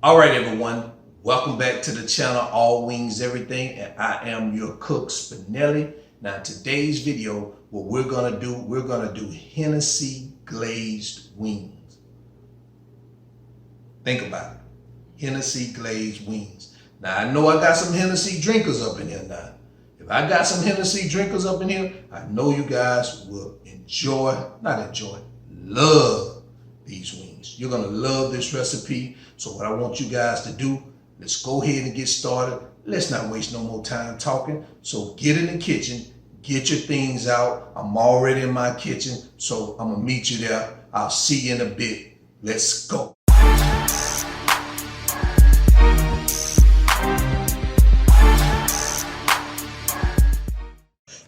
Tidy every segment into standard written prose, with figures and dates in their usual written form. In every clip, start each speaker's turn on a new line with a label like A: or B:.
A: All right, everyone. Welcome back to the channel, All Wings Everything, and I am your cook, Spinelli. Now, today's video, what we're gonna do Hennessy Glazed Wings. Think about it, Hennessy Glazed Wings. Now, I know I got some Hennessy drinkers up in here now. If I got some Hennessy drinkers up in here, I know you guys will love these wings. You're gonna love this recipe. So what I want you guys to do, let's go ahead and get started. Let's not waste no more time talking. So get in the kitchen, get your things out. I'm already in my kitchen, so I'm gonna meet you there. I'll see you in a bit. Let's go.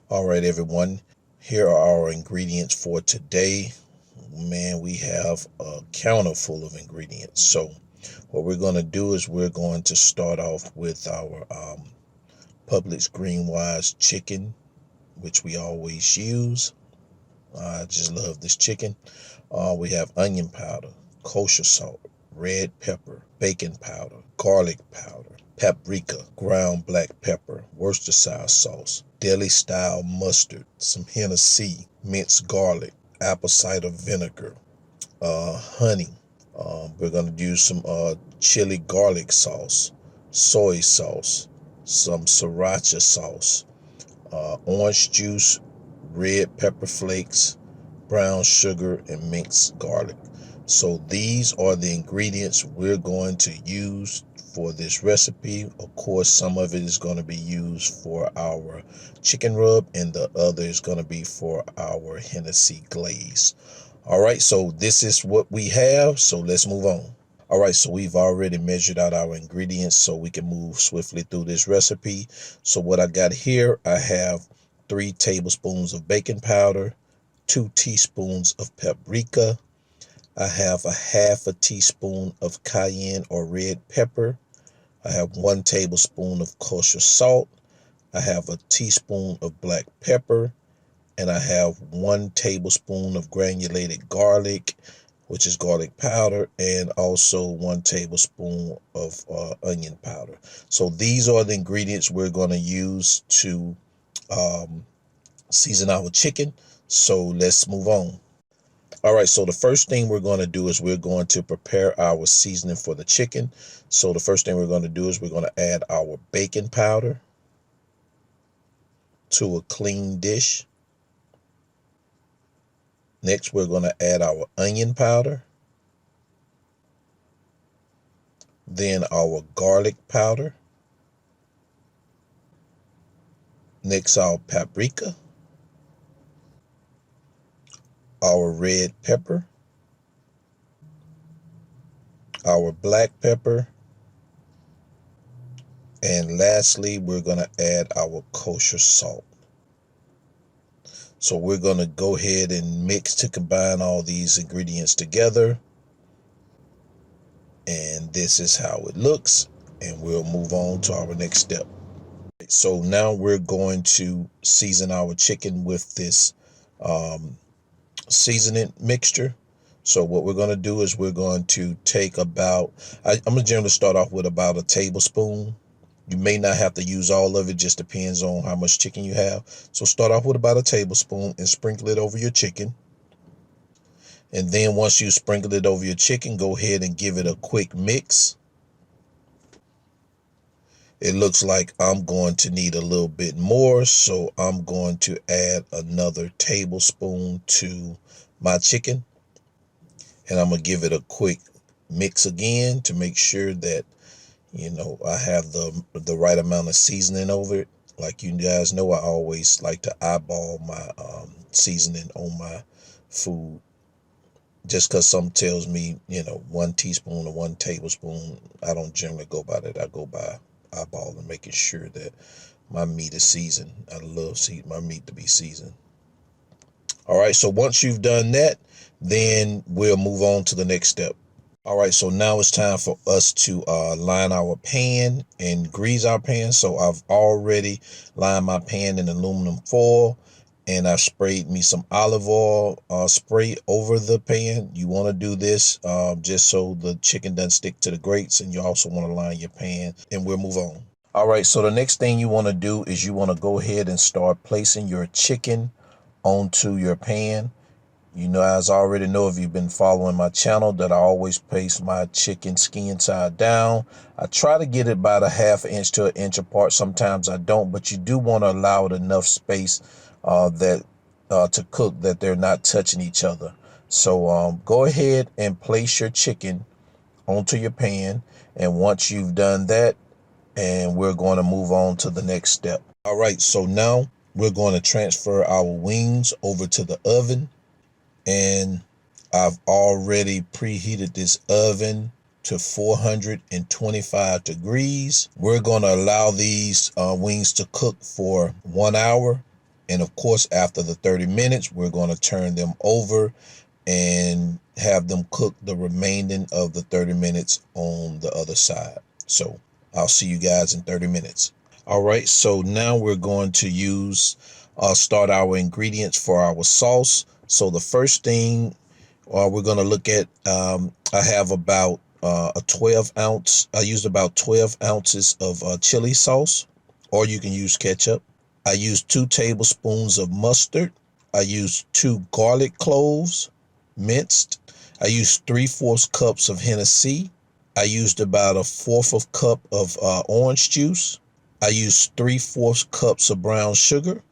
A: All right, everyone. Here are our ingredients for today. Man, we have a counter full of ingredients. So what we're going to do is we're going to start off with our Publix green wise chicken, which we always use. I just love this chicken. We have onion powder, kosher salt, red pepper, bacon powder, garlic powder, paprika, ground black pepper, Worcestershire sauce, deli style mustard, some Hennessy, minced garlic, apple cider vinegar, honey. We're going to use some chili garlic sauce, soy sauce, some sriracha sauce, orange juice, red pepper flakes, brown sugar, and minced garlic. So these are the ingredients we're going to use for this recipe. Of course, some of it is going to be used for our chicken rub, and the other is going to be for our Hennessy Glaze. All right, so this is what we have, so let's move on. All right, so we've already measured out our ingredients so we can move swiftly through this recipe. So what I got here, I have 3 tablespoons of baking powder, 2 teaspoons of paprika. I have a half a teaspoon of cayenne or red pepper. I have 1 tablespoon of kosher salt. I have a teaspoon of black pepper. And I have 1 tablespoon of granulated garlic, which is garlic powder, and also 1 tablespoon of onion powder. So these are the ingredients we're going to use to season our chicken. So let's move on. All right, so the first thing we're going to do is we're going to prepare our seasoning for the chicken. So the first thing we're going to do is we're going to add our baking powder to a clean dish. Next, we're going to add our onion powder, then our garlic powder, next our paprika, our red pepper, our black pepper, and lastly, we're going to add our kosher salt. So we're going to go ahead and mix to combine all these ingredients together. And this is how it looks. And we'll move on to our next step. So now we're going to season our chicken with this seasoning mixture. So what we're going to do is we're going to take about, I'm going to generally start off with about a tablespoon. You may not have to use all of it, just depends on how much chicken you have. So start off with about a tablespoon and sprinkle it over your chicken. And then once you sprinkle it over your chicken, go ahead and give it a quick mix. It looks like I'm going to need a little bit more, so I'm going to add another tablespoon to my chicken. And I'm going to give it a quick mix again to make sure that I have the right amount of seasoning over it. Like you guys know, I always like to eyeball my seasoning on my food. Just because some tells me, 1 teaspoon or 1 tablespoon, I don't generally go by that. I go by eyeballing, making sure that my meat is seasoned. I love my meat to be seasoned. All right, so once you've done that, then we'll move on to the next step. All right, so now it's time for us to line our pan and grease our pan. So I've already lined my pan in aluminum foil, And I've sprayed me some olive oil spray over the pan. You want to do this just so the chicken doesn't stick to the grates, and you also want to line your pan, and we'll move on. All right, so the next thing you want to do is you want to go ahead and start placing your chicken onto your pan. You know, as I already know, if you've been following my channel, that I always place my chicken skin side down. I try to get it about a ½ inch to 1 inch apart. Sometimes I don't, but you do want to allow it enough space that to cook that they're not touching each other. So go ahead and place your chicken onto your pan. And once you've done that, and we're going to move on to the next step. All right, so now we're going to transfer our wings over to the oven. And I've already preheated this oven to 425 degrees. We're going to allow these wings to cook for 1 hour. And of course, after the 30 minutes, we're going to turn them over and have them cook the remaining of the 30 minutes on the other side. So I'll see you guys in 30 minutes. All right, so now we're going to start our ingredients for our sauce. So the first thing we're going to look at, I have about a 12 ounce. I used about 12 ounces of chili sauce, or you can use ketchup. I used 2 tablespoons of mustard. I used 2 garlic cloves, minced. I used 3/4 cups of Hennessy. I used about 1/4 cup of orange juice. I used 3/4 cups of brown sugar.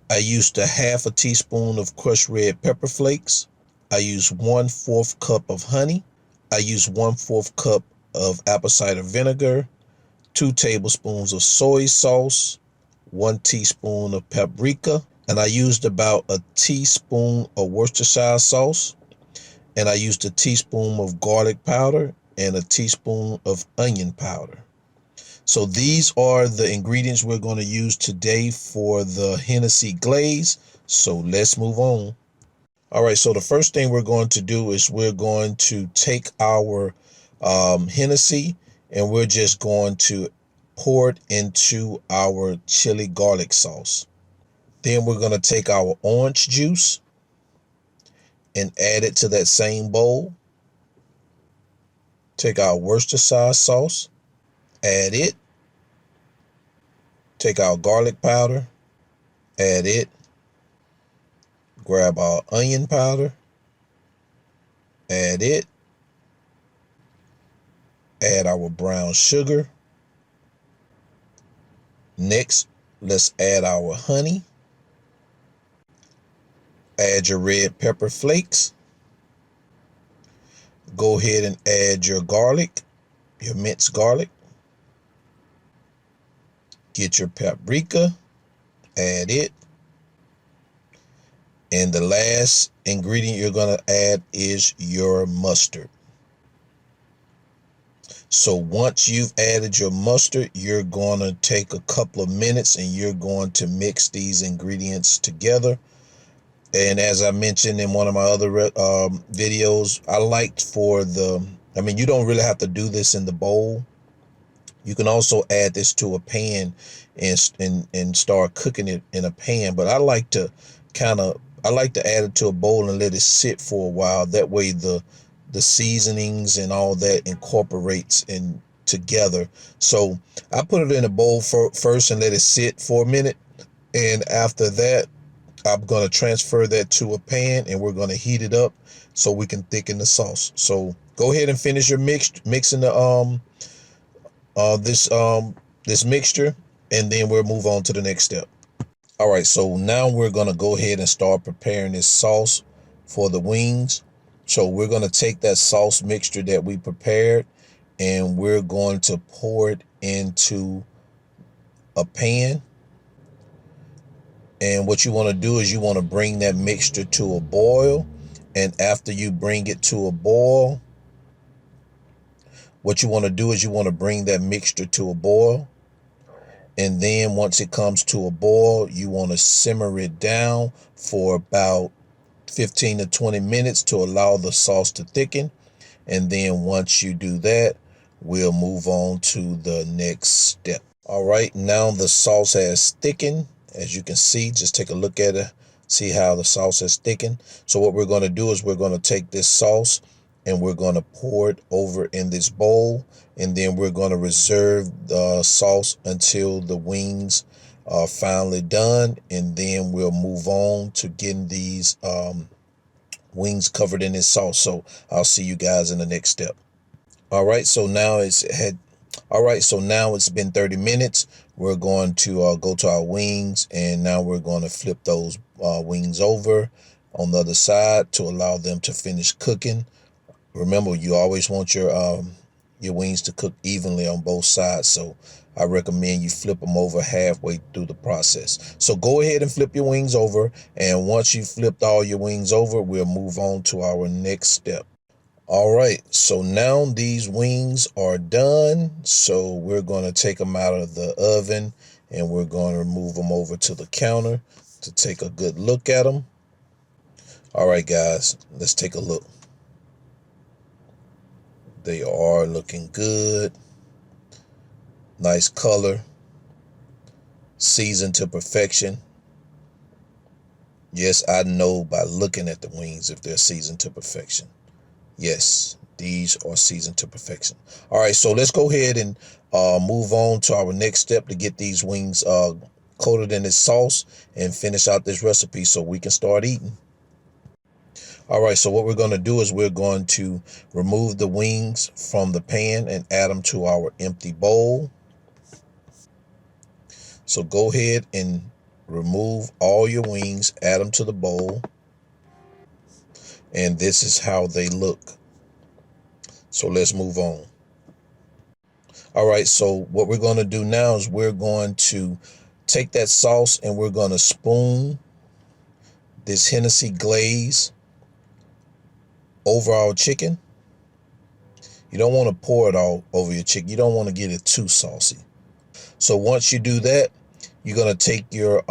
A: I used a ½ teaspoon of crushed red pepper flakes. I used 1/4 cup of honey. I used 1/4 cup of apple cider vinegar, 2 tablespoons of soy sauce, 1 teaspoon of paprika, and I used about a teaspoon of Worcestershire sauce, and I used a teaspoon of garlic powder and a teaspoon of onion powder. So these are the ingredients we're going to use today for the Hennessy Glaze. So let's move on. All right, so the first thing we're going to do is we're going to take our Hennessy, and we're just going to pour it into our chili garlic sauce. Then we're going to take our orange juice and add it to that same bowl. Take our Worcestershire sauce, add it. Take our garlic powder, add it. Grab our onion powder, add it. Add our brown sugar. Next, let's add our honey. Add your red pepper flakes. Go ahead and add your garlic, your minced garlic. Get your paprika, add it. And the last ingredient you're going to add is your mustard. So once you've added your mustard, you're going to take a couple of minutes and you're going to mix these ingredients together. And as I mentioned in one of my other videos, you don't really have to do this in the bowl. You can also add this to a pan and start cooking it in a pan. But I like to add it to a bowl and let it sit for a while. That way the seasonings and all that incorporates in together. So I put it in a bowl first and let it sit for a minute. And after that, I'm going to transfer that to a pan and we're going to heat it up so we can thicken the sauce. So go ahead and finish your mixing the this mixture, and then we'll move on to the next step. All right, so now we're going to go ahead and start preparing this sauce for the wings. So we're going to take that sauce mixture that we prepared and we're going to pour it into a pan. And what you want to do is you want to bring that mixture to a boil. And after you bring it to a boil, what you want to do is you want to bring that mixture to a boil. And then once it comes to a boil, you want to simmer it down for about 15 to 20 minutes to allow the sauce to thicken. And then once you do that, we'll move on to the next step. All right, now the sauce has thickened. As you can see, just take a look at See how the sauce has thickened? So what we're going to do is we're going to take this sauce and we're going to pour it over in this bowl, and then we're going to reserve the sauce until the wings are finally done, and then we'll move on to getting these wings covered in this sauce. So I'll see you guys in the next step. All right, so now it's been 30 minutes. We're going to go to our wings, and now we're going to flip those wings over on the other side to allow them to finish cooking. Remember, you always want your wings to cook evenly on both sides, so I recommend you flip them over halfway through the process. So go ahead and flip your wings over, and once you've flipped all your wings over, we'll move on to our next step. All right, so now these wings are done. So we're going to take them out of the oven, and we're going to move them over to the counter to take a good look at them. All right, guys, let's take a look. They are looking good. Nice color. Seasoned to perfection. Yes, I know by looking at the wings if they're seasoned to perfection. Yes, these are seasoned to perfection. All right, so let's go ahead and move on to our next step to get these wings coated in this sauce and finish out this recipe so we can start eating. All right, so what we're going to do is we're going to remove the wings from the pan and add them to our empty bowl. So go ahead and remove all your wings, add them to the bowl, and this is how they look. So let's move on. All right, so what we're going to do now is we're going to take that sauce and we're going to spoon this Hennessy Glaze over our chicken. You don't want to pour it all over your chicken. You don't want to get it too saucy. So once you do that, you're going to take your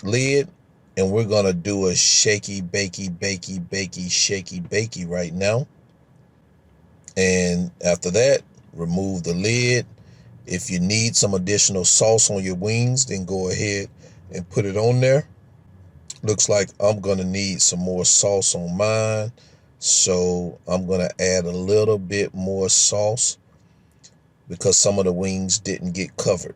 A: lid, and we're going to do a shaky, bakey, bakey, bakey, shaky, bakey right now. And after that, remove the lid. If you need some additional sauce on your wings, then go ahead and put it on there. Looks like I'm going to need some more sauce on mine. So I'm going to add a little bit more sauce because some of the wings didn't get covered.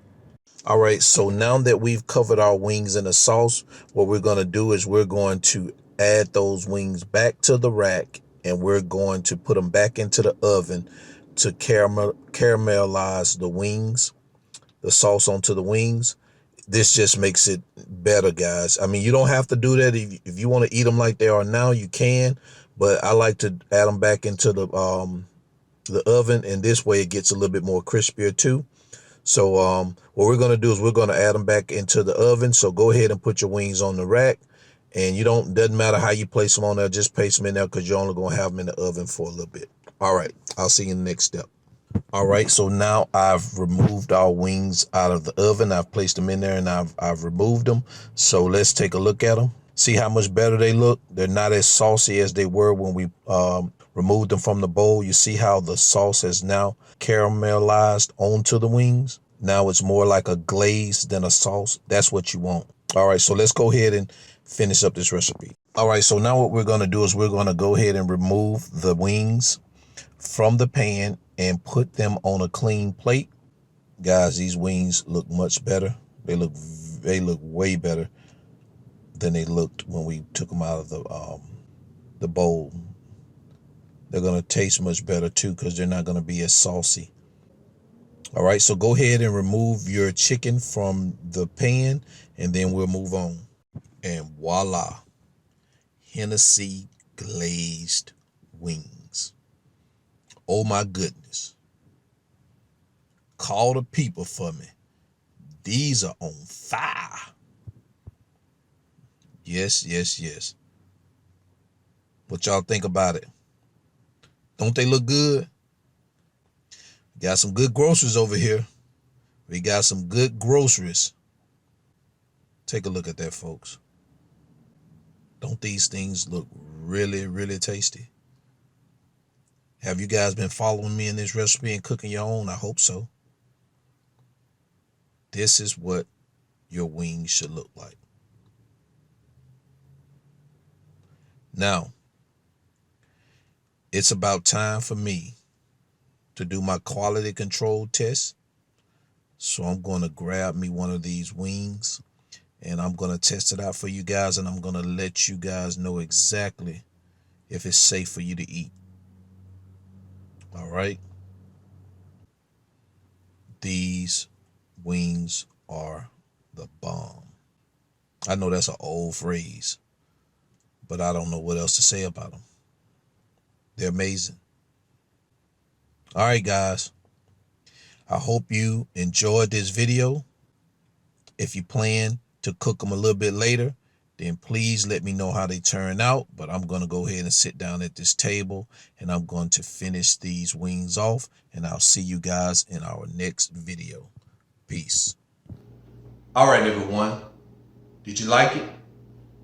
A: All right, so now that we've covered our wings in the sauce, what we're going to do is we're going to add those wings back to the rack, and we're going to put them back into the oven to caramelize the wings, the sauce onto the wings. This just makes it better, guys. I mean, you don't have to do that. If you want to eat them like they are now, you can, but I like to add them back into the oven, and this way it gets a little bit more crispier too. So what we're going to do is we're going to add them back into the oven. So go ahead and put your wings on the rack, and doesn't matter how you place them on there, just place them in there because you're only going to have them in the oven for a little bit. All right, I'll see you in the next step. All right, so now I've removed our wings out of the oven. I've placed them in there, and I've removed them. So let's take a look at them. See how much better they look? They're not as saucy as they were when we removed them from the bowl. You see how the sauce has now caramelized onto the wings? Now it's more like a glaze than a sauce. That's what you want. All right, so let's go ahead and finish up this recipe. All right, so now what we're going to do is we're going to go ahead and remove the wings from the pan and put them on a clean plate. Guys, these wings look much better. They look way better than they looked when we took them out of the bowl. They're going to taste much better too because they're not going to be as saucy. All right, so go ahead and remove your chicken from the pan, and then we'll move on. And voila, Hennessy Glazed Wings. Oh my goodness. Call the people for me. These are on fire. Yes, yes, yes. What y'all think about it? Don't they look good? Got some good groceries over here. We got some good groceries. Take a look at that, folks. Don't these things look really, really tasty? Have you guys been following me in this recipe and cooking your own? I hope so. This is what your wings should look like. Now, it's about time for me to do my quality control test. So I'm going to grab me one of these wings and I'm going to test it out for you guys, and I'm going to let you guys know exactly if it's safe for you to eat. All right. These wings are the bomb. I know that's an old phrase, but I don't know what else to say about them. They're amazing. All right, guys. I hope you enjoyed this video. If you plan to cook them a little bit later, then please let me know how they turn out. But I'm going to go ahead and sit down at this table and I'm going to finish these wings off, and I'll see you guys in our next video. Peace. All right, everyone. Did you like it?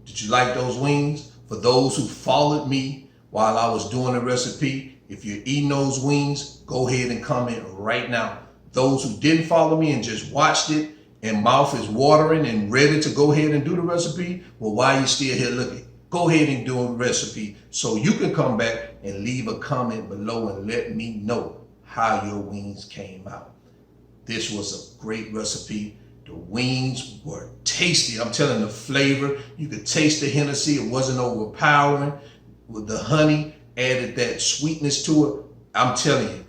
A: Did you like those wings? For those who followed me while I was doing the recipe, if you're eating those wings, go ahead and comment right now. Those who didn't follow me and just watched it and mouth is watering and ready to go ahead and do the recipe, well, why are you still here looking? Go ahead and do a recipe so you can come back and leave a comment below and let me know how your wings came out. This was a great recipe. The wings were tasty. I'm telling you, the flavor, you could taste the Hennessy. It wasn't overpowering. With the honey, added that sweetness to it. I'm telling you,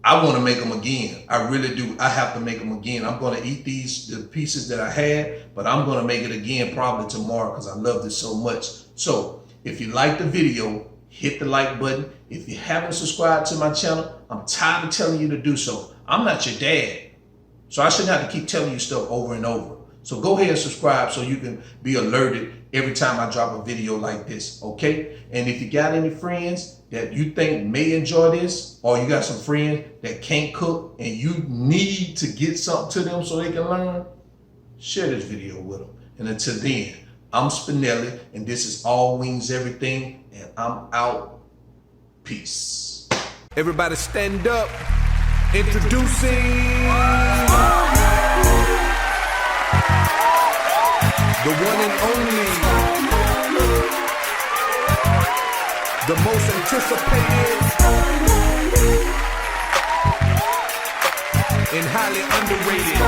A: I want to make them again. I really do. I have to make them again. I'm going to eat the pieces that I had, but I'm going to make it again probably tomorrow because I loved it so much. So if you like the video, hit the like button. If you haven't subscribed to my channel, I'm tired of telling you to do so. I'm not your dad, so I shouldn't have to keep telling you stuff over and over. So go ahead and subscribe so you can be alerted every time I drop a video like this, okay? And if you got any friends that you think may enjoy this, or you got some friends that can't cook and you need to get something to them so they can learn, share this video with them. And until then, I'm Spinelli, and this is All Wings Everything, and I'm out. Peace.
B: Everybody stand up. Introducing the one and only, the most anticipated and highly underrated